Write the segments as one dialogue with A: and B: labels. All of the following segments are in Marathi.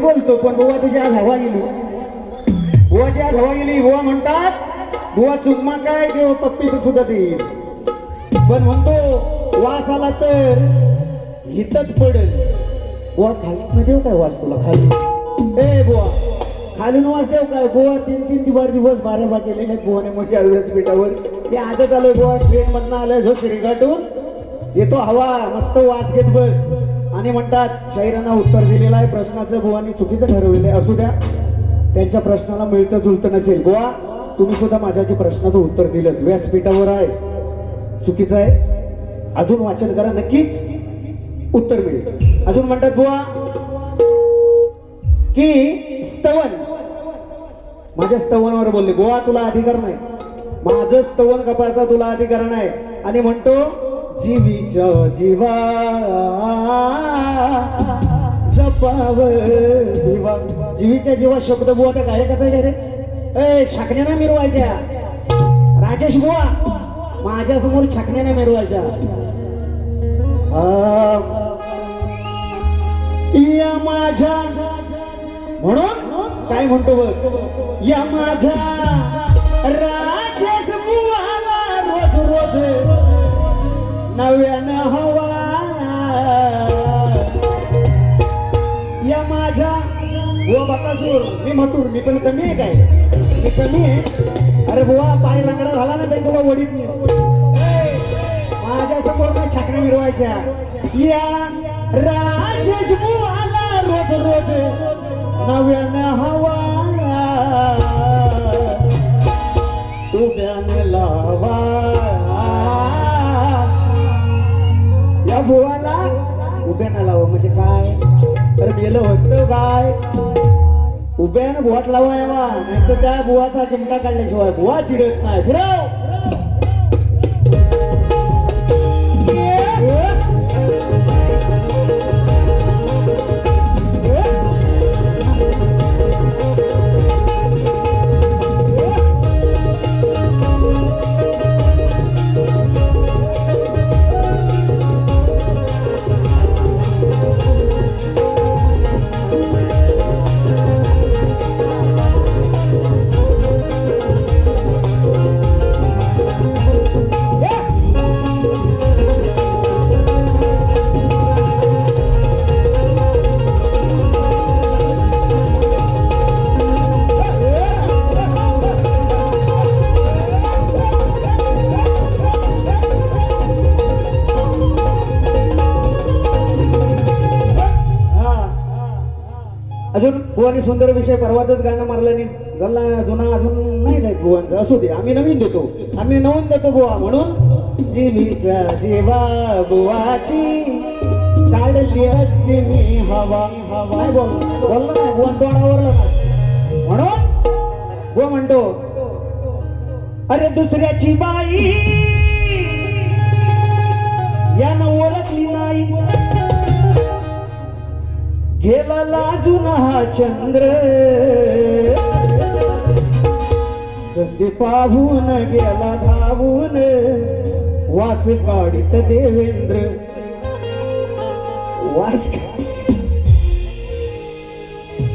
A: बोलतो पण बुवा तुझी आज हवा गेली. बुवाची आज हवा गेली. बुवा म्हणतात बुवा चुकमा काय देव पप्पी सुद्धा देईल, पण म्हणतो वास आला तर हितच पडेल. बुवा खाली देऊ काय वास तुला खाली? ए बुवा खालून वास देऊ काय? बुवा 3-3 दिवस बाऱ्या केले नाही बुवाने मग या व्यासपीठावर. मी आजच आलोय बुवा, ट्रेन मधनं आलोय झोपडी गाठून येतो हवा मस्त वास घेत बस. आणि म्हणतात शाहिरांना उत्तर दिलेलं आहे प्रश्नाचं बुवानी चुकीचं ठरवलेलं आहे. असू द्या, त्यांच्या प्रश्नाला मिळतं जुळतं नसेल. बुवा तुम्ही सुद्धा माझ्याच्या प्रश्नाचं उत्तर दिलं, व्यासपीठावर आहे, चुकीचं आहे, अजून वाचन करा नक्कीच उत्तर मिळेल. अजून म्हणतात बुवा की स्तवन, माझ्या स्तवनावर बोलले. बुवा तुला अधिकार नाही, माझं स्तवन कपाळचा तुला अधिकार नाही. आणि म्हणतो जीवीच्या जीवा जपाव दिवा. जीवीच्या जीवा शब्द बुवा त्या गायकाचा आहे रे. ए छाकण्याने मिरवायच्या राजेश बुवा, माझ्या समोर छाकण्याने मिरवायच्या. या माझ्या म्हणून काय म्हणतो बघ, या माझ्या राजेश बुवाला रोज रोज नव्यानं हवा. या माझ्या बुवा बकासूर, मी मथुर, मी पण कमी आहे काय? मी कमी आहे? अरे बुवा पाय लंगडा झाला ना तरी तुला वडीत नाही. माझ्या समोर नाही छाकऱ्या मिरवायच्या. या राजेश बुवाला रोज रोज नव्यानं हवा, उभ्यानं लावा. या बुवाला उभ्यानं लावा म्हणजे काय? तर मेलं असतं काय? उभ्यानं बोट लावा यावा, नाही तर त्या बुवाचा चिमटा काढल्याशिवाय बुवा चिडत नाही. फिरव अजून बुवानी सुंदर विषय परवाच गाणं मारलं नाही झाला, जुना अजून नाही जायत बुवांचं. असू दे, आम्ही नवीन देतो, आम्ही नवीन देतो बुवा. म्हणून जीवीच्या जीवा बुवाची काढली असते मी हवा. हवा बोललो ना बुवान तोंडावरलं ना. म्हणून बुवा म्हणतो अरे दुसऱ्याची बाई यानं ओळखली नाही, गेला लाजून हा चंद्र, संधी पाहून गेला धावून, वास काढीत देवेंद्र. वास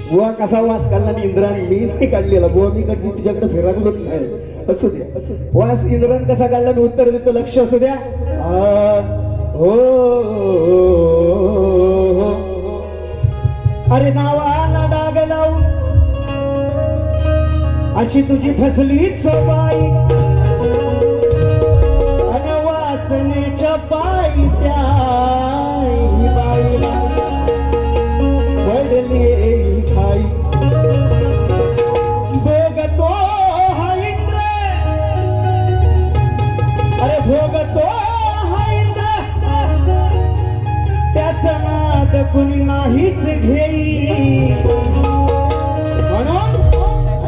A: बुवा कसा वास काढला आणि इंद्रान मी नाही काढलेला. बुवा मी कधी तुझ्याकडे फिरायला नाही. असू द्या, वास इंद्रान कसा काढला आणि उत्तर देतो, लक्ष असू द्या. हो अरे नावाला डाग लावून अशी तुझी फसलीच बाई, अन वासनेच्या पायी त्या बाईला पडले खाई. भोगतो हा इंद्र, अरे भोगतो हा इंद्र, त्याचा नाद कुणी नाहीच घेई. म्हणून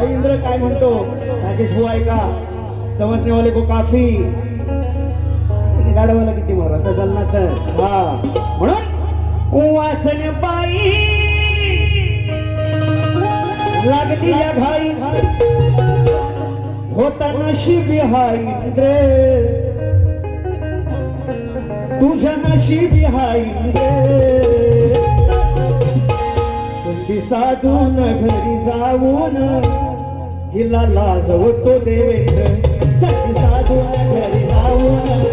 A: इंद्र काय म्हणतो, राजेश बुवा ऐका, समजने वाले को काफी, गाडवाला किती मारा तर चालणार तर. हा म्हणून वासन बाई लागली या घाई, होता नशीबी हा इंद्र, तुझ्या नशीबी हा इंद्र. ती साधून घरी जाऊन हिला लाजवतो देवेंद्र सती साधून घरी जाऊन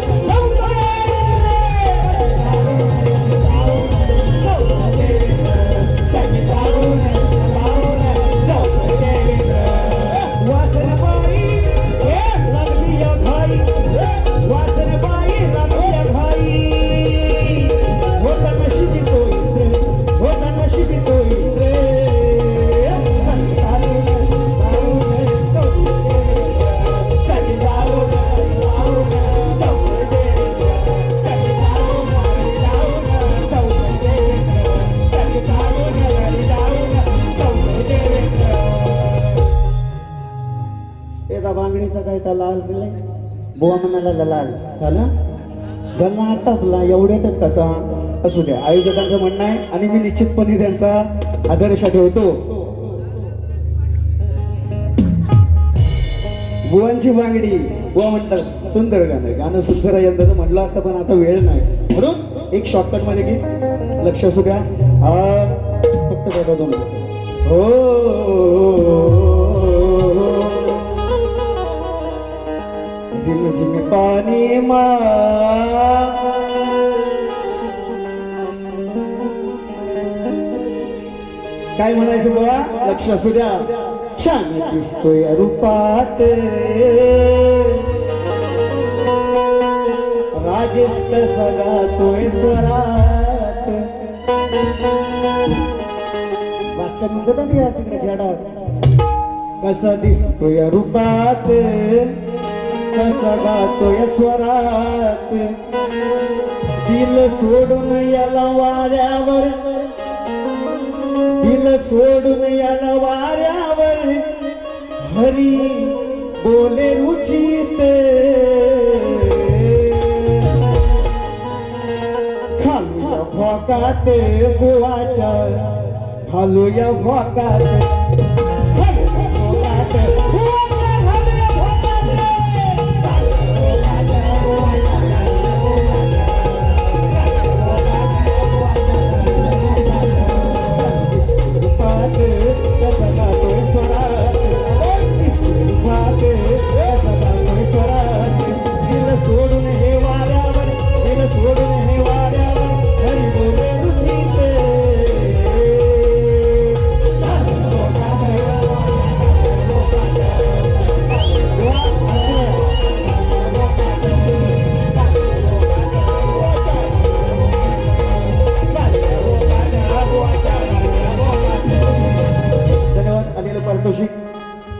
A: बांगडीचा काय त्या लाल दिलाय बुवा म्हणाला लाल झालं ज्यांना आटपला एवढ्यातच कसा असू द्या आयोजकांचं म्हणणं आहे आणि मी निश्चितपणे त्यांचा आदर्श ठेवतो. बुवांची बांगडी बुवा म्हणतात सुंदर गाणं गाणं सुंदर यंदाचं म्हटलं असतं पण आता वेळ नाही म्हणून एक शॉर्टकट मध्ये की लक्ष असू द्या फक्त बघा दोन हो जिम पानी मा काय म्हणायचं बुवा लक्ष असू द्या छान दिसतोय रूपात राजेश कसा गातोय स्वरात भाषा म्हणतात ना आज तिकडे खेळात कसा दिसतोय रूपात कसा गातोय स्वरात दिल सोडून याला वाऱ्यावर दिल सोडून याला वाऱ्यावर हरी बोले रुचिते खालूया भोकात बुवाच्या खालूया भोकात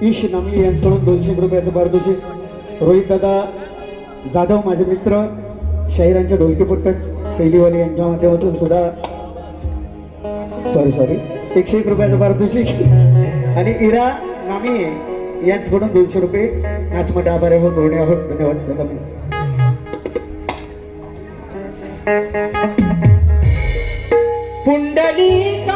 A: ईश नामी यांच्याकडून 200 रुपयाचं पारितोषिक. रोहित दादा जाधव माझे मित्र शाहिरांच्या ढोलकीपट्टच शैलीवाली यांच्या माध्यमातून सुद्धा सॉरी 101 रुपयाचं पारितोषिक आणि इरा नामी यांच्याकडून 200 रुपये. नाचमध्ये आभार आहोत ऋणी आहोत. धन्यवाद दादा.
B: पुंडलिक